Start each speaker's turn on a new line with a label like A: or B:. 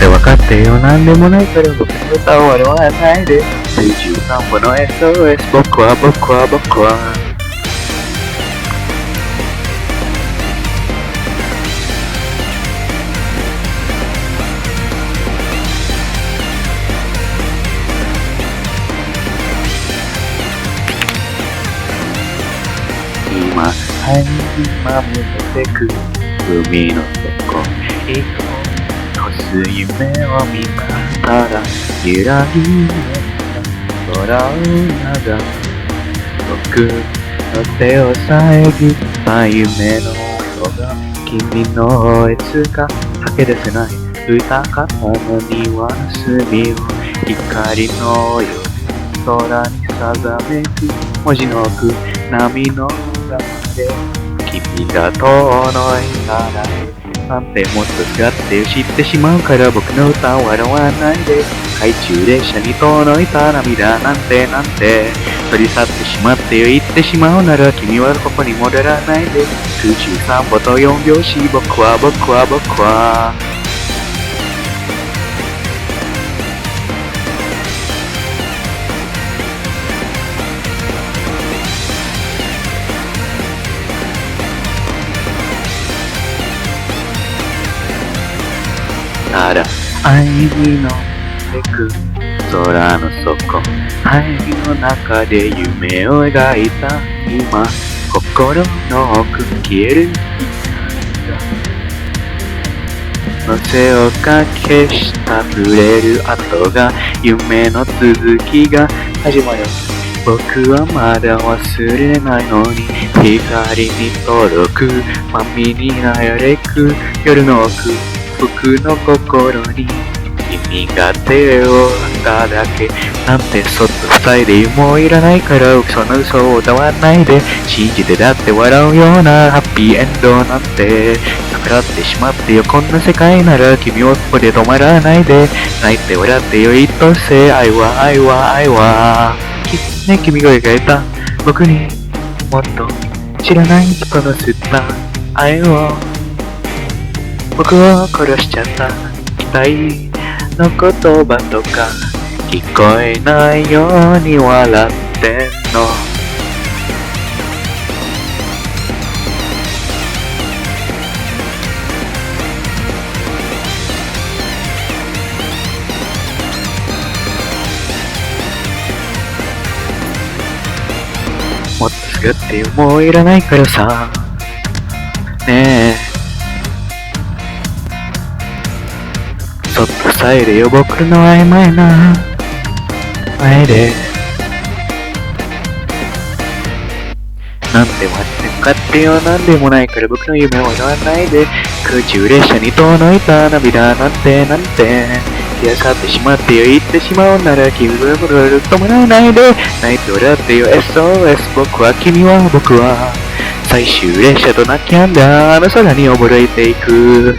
A: 分かってよ、なんでもないから僕の歌を笑わないで。水中散歩の SOS、僕は。今、はいめてく海の底、一歩越す夢を見たら、揺らぎ空を眺め、僕の手を遮った夢の音が、君のいつか吐き出せない歌かの庭の隅を、光のように空に定めく文字の奥、波の中で君が遠のいたらなんてもっと違って知ってしまうから僕の歌を笑わないで。懐中列車に遠のいた涙なんて取り去ってしまって言ってしまうなら君はここに戻らないで。空中散歩と4拍子、僕はただ愛に乗ってく空の底、愛の中で夢を描いた今、心の奥消えるのせをかけした触れる跡が夢の続きが始まる。僕はまだ忘れないのに光に届くまみに流れく夜の奥、僕の心に君が手を当ただけなんてそっと塞いでもういらないからその嘘を歌わないで。信じてだって笑うようなハッピーエンドなんて逆らってしまってよ。こんな世界なら君はここで止まらないで。泣いて笑ってよ、一等星愛はきっとね、君が描いた僕にもっと知らない人の吸った愛を僕を殺しちゃった。期待の言葉とか聞こえないように笑ってんの。もっとすぐってよ、もういらないからさねえ、そっと塞いでよ僕の曖昧な前で。なんでもあってもかってよ、なんでもないから僕の夢を笑わないで。空中列車に遠のいた涙なんて冷やさってしまってよ。言ってしまうなら君は戻る止まらないで。泣いて笑ってよ SOS、 僕は最終列車と泣き止んだあの空に溺れていく。